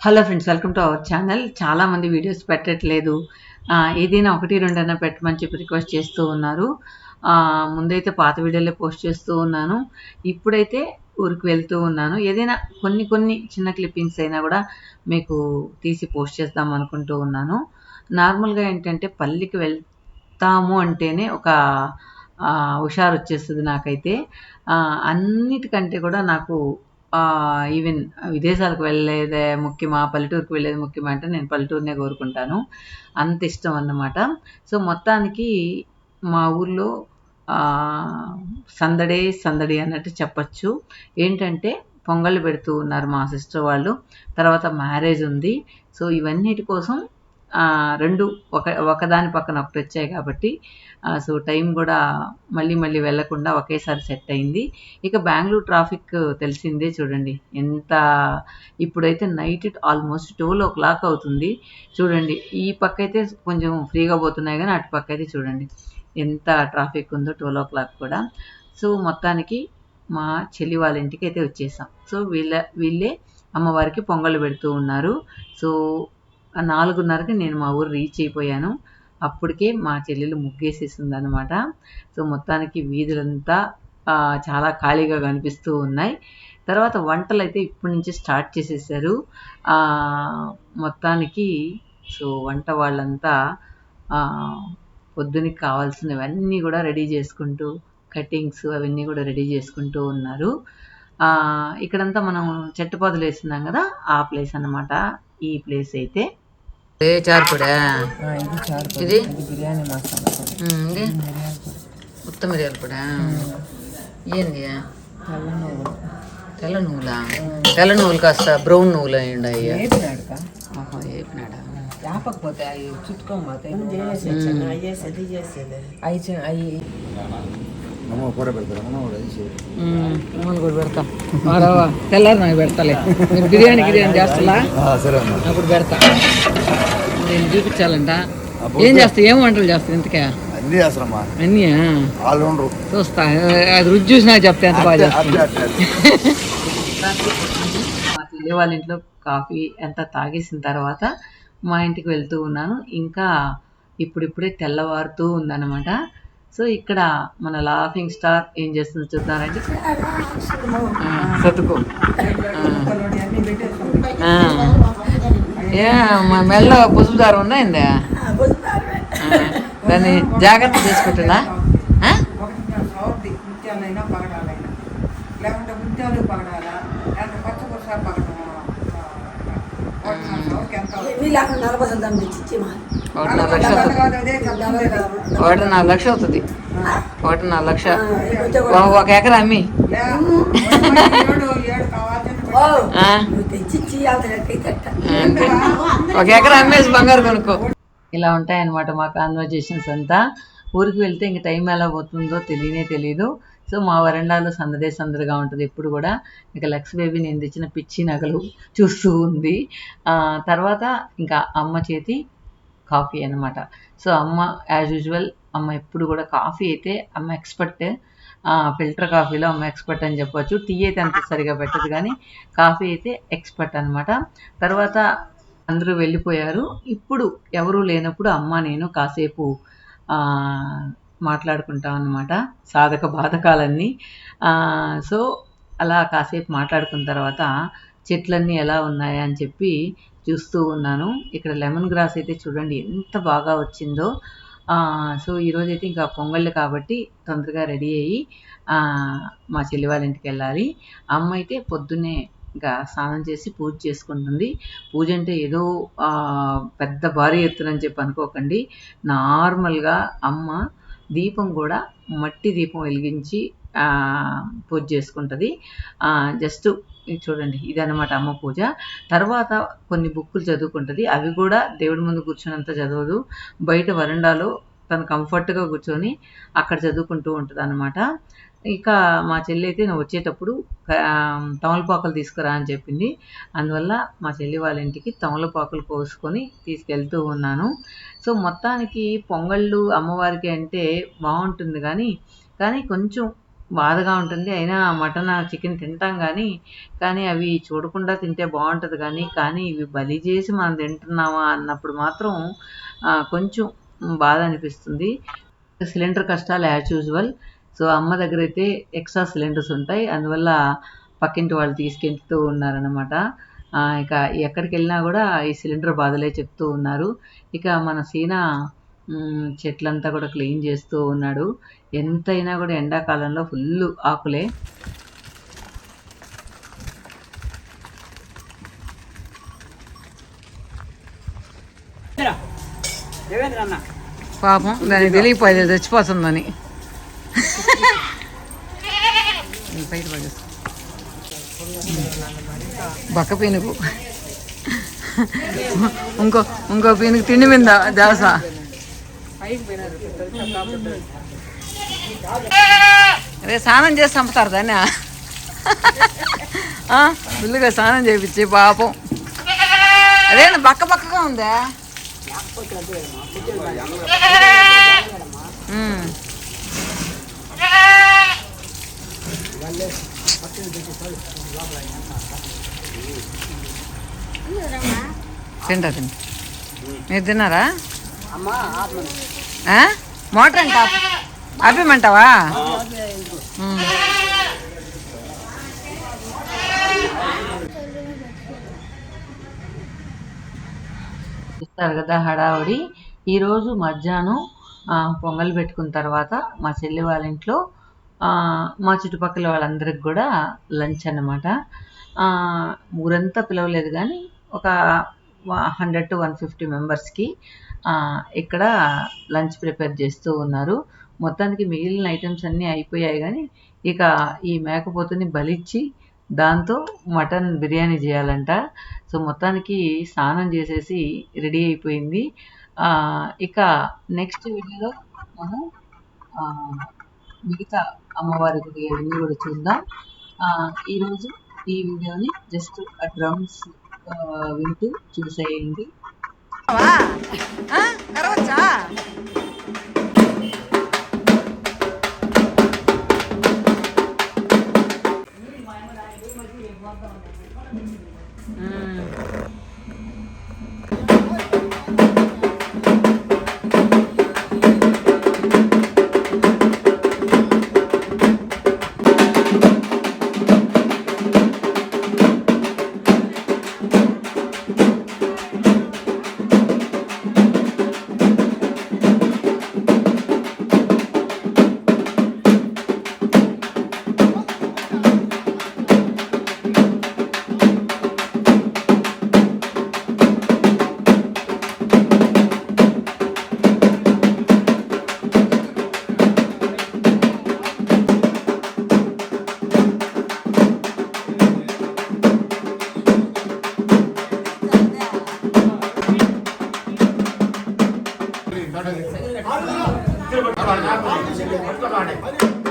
Hello friends, welcome to our channel. చాలామంది videos పెట్టట్లేదు, ఏదైనా ఒకటి రెండైనా పెట్టమని చెప్పి రిక్వెస్ట్ చేస్తూ ఉన్నారు. ముందైతే పాత వీడియోలే పోస్ట్ చేస్తూ ఉన్నాను. ఇప్పుడైతే ఊరికి వెళ్తూ ఉన్నాను. ఏదైనా కొన్ని కొన్ని చిన్న క్లిప్పింగ్స్ అయినా కూడా మీకు తీసి పోస్ట్ చేద్దాం అనుకుంటూ ఉన్నాను. నార్మల్గా ఏంటంటే పల్లికి వెళ్తాము అంటేనే ఒక హుషారు వచ్చేస్తుంది నాకైతే. అన్నిటికంటే కూడా నాకు ఈవెన్ విదేశాలకు వెళ్ళేదే ముఖ్యమా, పల్లెటూరుకి వెళ్ళేది ముఖ్యమా అంటే నేను పల్లెటూరునే కోరుకుంటాను. అంత ఇష్టం అన్నమాట. సో మొత్తానికి మా ఊర్లో సందడే సందడి అన్నట్టు చెప్పచ్చు. ఏంటంటే పొంగళ్ళు పెడుతూ ఉన్నారు మా సిస్టర్ వాళ్ళు. తర్వాత మ్యారేజ్ ఉంది. సో ఇవన్నిటి కోసం రెండు ఒకదాని పక్కన ఒకటి వచ్చాయి కాబట్టి సో టైం కూడా మళ్ళీ వెళ్ళకుండా ఒకేసారి సెట్ అయింది. ఇక బెంగళూరు ట్రాఫిక్ తెలిసిందే చూడండి ఎంత. ఇప్పుడైతే నైట్ ఆల్మోస్ట్ 12 అవుతుంది చూడండి. ఈ పక్క అయితే కొంచెం ఫ్రీగా పోతున్నాయి కానీ అటు పక్క అయితే చూడండి ఎంత ట్రాఫిక్ ఉందో 12 కూడా. సో మొత్తానికి మా చెల్లి వాళ్ళ ఇంటికి అయితే వచ్చేసాం. సో వీళ్ళే అమ్మవారికి పొంగళ్ళు పెడుతూ ఉన్నారు. సో 4:30కి నేను మా ఊరు రీచ్ అయిపోయాను. అప్పటికే మా చెల్లెలు ముగ్గేసేసింది అనమాట. సో మొత్తానికి వీధులంతా చాలా ఖాళీగా కనిపిస్తూ ఉన్నాయి. తర్వాత వంటలు అయితే ఇప్పటి నుంచి స్టార్ట్ చేసేసారు మొత్తానికి. సో వంట వాళ్ళంతా పొద్దునకి కావాల్సినవన్నీ కూడా రెడీ చేసుకుంటూ, కటింగ్స్ అవన్నీ కూడా రెడీ చేసుకుంటూ ఉన్నారు. ఇక్కడంతా మనం చెట్టుపాదులు వేస్తున్నాం కదా, ఆ ప్లేస్ అన్నమాట ఈ ప్లేస్ అయితే. చారుపొడా ఇది బిర్యానీ మసాలా, ఇది ఉత్త మిరియాల పొడా. ఏంది తెల్ల నువ్వులా? తెల్ల నువ్వులు కాస్త బ్రౌన్ నువ్వులు అయ్యండి. అయ్యా ఏపినాడా? లేకపోతే అవి చుట్టుకోకపోతే కూడా పెడతాం. తెల్లారి నాకు పెడతాలే. మీరు బిర్యానీ చేస్తా అప్పుడు పెడతా. నేను చూపించాలంట. ఏం చేస్తా, ఏం వంటలు చేస్తా ఇంతకే? అన్నీ చూస్తా. అది రుచి చూసినా చెప్తే ఎంత బాగా చేస్తా. మా చెల్లి వాళ్ళ ఇంట్లో కాఫీ ఎంత తాగేసిన తర్వాత మా ఇంటికి వెళ్తూ ఉన్నాను. ఇంకా ఇప్పుడిప్పుడే తెల్లవారుతూ ఉందన్నమాట. సో ఇక్కడ మన లాఫింగ్ స్టార్ ఏం చేస్తుందో చూద్దామండి. సతుకో మా మెల్ల పసుపు దారం ఉన్నాయిందా? దాన్ని జాగ్రత్త చేసుకుంటున్నా. ఒకటి 4 లక్షలు అవుతుంది. 1.5 లక్ష ఒక ఎకరా అమ్మి. ఒక ఎకరా అమ్మేసి బంగారు కొనుక్కో. ఇలా ఉంటాయన్నమాట మా కాన్వర్జేషన్స్ అంతా. ఊరికి వెళ్తే ఇంక టైం ఎలా పోతుందో తెలియదు. సో మా వరండాలో సందడిగా ఉంటుంది ఎప్పుడు కూడా. ఇక లక్స్ బేబీ నేను తెచ్చిన పిచ్చి నగలు చూస్తూ ఉంది. తర్వాత ఇంకా అమ్మ చేతి కాఫీ అనమాట. సో అమ్మ యాజ్ యూజువల్, అమ్మ ఎప్పుడు కూడా కాఫీ అయితే అమ్మ ఎక్స్పర్ట్. ఫిల్టర్ కాఫీలో అమ్మ ఎక్స్పర్ట్ అని చెప్పొచ్చు. టీ అయితే అంత సరిగా పెట్టదు కానీ కాఫీ అయితే ఎక్స్పర్ట్ అనమాట. తర్వాత అందరూ వెళ్ళిపోయారు. ఇప్పుడు ఎవరూ లేనప్పుడు అమ్మ నేను కాసేపు మాట్లాడుకుంటాం అన్నమాట, సాధక బాధకాలన్నీ. సో అలా కాసేపు మాట్లాడుకున్న తర్వాత చెట్లన్నీ ఎలా ఉన్నాయా అని చెప్పి చూస్తూ ఉన్నాను. ఇక్కడ లెమన్ గ్రాస్ అయితే చూడండి ఎంత బాగా వచ్చిందో. సో ఈరోజు అయితే ఇంకా పొంగళ్ళు కాబట్టి తొందరగా రెడీ అయ్యి మా చెల్లి వాళ్ళ ఇంటికి వెళ్ళాలి. అమ్మ అయితే పొద్దున్నే ఇంకా స్నానం చేసి పూజ చేసుకుంటుంది. పూజ అంటే ఏదో పెద్ద భారీ ఎత్తునని చెప్పి అనుకోకండి. నార్మల్గా అమ్మ దీపం కూడా మట్టి దీపం వెలిగించి పూజ చేసుకుంటుంది. జస్ట్ చూడండి ఇదన్నమాట అమ్మ పూజ. తర్వాత కొన్ని బుక్కులు చదువుకుంటుంది. అవి కూడా దేవుడి ముందు కూర్చొనంత చదవదు. బయట వరండాలో తను కంఫర్ట్గా కూర్చొని అక్కడ చదువుకుంటూ ఉంటుంది అన్నమాట. ఇక మా చెల్లి అయితే నువ్వు వచ్చేటప్పుడు తమలపాకులు తీసుకురా అని చెప్పింది. అందువల్ల మా చెల్లి వాళ్ళ ఇంటికి తమలపాకులు కోసుకొని తీసుకెళ్తూ ఉన్నాను. సో మొత్తానికి పొంగళ్ళు అమ్మవారికి అంటే బాగుంటుంది కానీ కొంచెం బాధగా ఉంటుంది. అయినా మటన్, చికెన్ తింటాం కానీ అవి చూడకుండా తింటే బాగుంటుంది కానీ ఇవి బలి చేసి మనం తింటున్నామా అన్నప్పుడు మాత్రం కొంచెం బాధ అనిపిస్తుంది. సిలిండర్ కష్టాలు యాజ్ యూజువల్. సో అమ్మ దగ్గర అయితే ఎక్స్ట్రా సిలిండర్స్ ఉంటాయి, అందువల్ల పక్కింటి వాళ్ళు తీసుకెళ్తూ ఉన్నారనమాట. ఇక ఎక్కడికి వెళ్ళినా కూడా ఈ సిలిండర్ బాధలే చెప్తూ ఉన్నారు. ఇక మన సీనా చెట్లంతా కూడా క్లీన్ చేస్తూ ఉన్నాడు. ఎంతైనా కూడా ఎండాకాలంలో ఫుల్ ఆకులే. పాపం దానికి తెలియపోయేది చచ్చిపోతుందని బయట పడేస్తా. బక్క పీనుగు ఇంకో పీనుగు తిండి మీద దాస. అదే స్నానం చేసి చంపుతారు దాన్ని. ఫుల్గా స్నానం చేయించి పాపం. అదే బక్కగా ఉందా. తింటా మీరు తిన్నారా? మోటార్ అంట ఆపేమంటావా? చూస్తారు కదా హడావుడి. ఈరోజు మధ్యాహ్నం పొంగల్ పెట్టుకున్న తర్వాత మా చెల్లి వాళ్ళ ఇంట్లో మా చుట్టుపక్కల వాళ్ళందరికి కూడా లంచ్ అన్నమాట. ఊరంతా పిలవలేదు కానీ ఒక 100 to 150 మెంబర్స్కి ఇక్కడ లంచ్ ప్రిపేర్ చేస్తూ ఉన్నారు. మొత్తానికి మిగిలిన ఐటమ్స్ అన్నీ అయిపోయాయి కానీ ఇక ఈ మేకపోతుని బలిచ్చి దాంతో మటన్ బిర్యానీ చేయాలంట. సో మొత్తానికి స్నానం చేసేసి రెడీ అయిపోయింది. ఇక నెక్స్ట్ వీడియోలో మనం మిగతా అమ్మవారి గుడి అన్నీ కూడా చూద్దాం. ఈరోజు ఈ వీడియోని జస్ట్ డ్రమ్స్ వింటూ చూసేయండి. Hadi.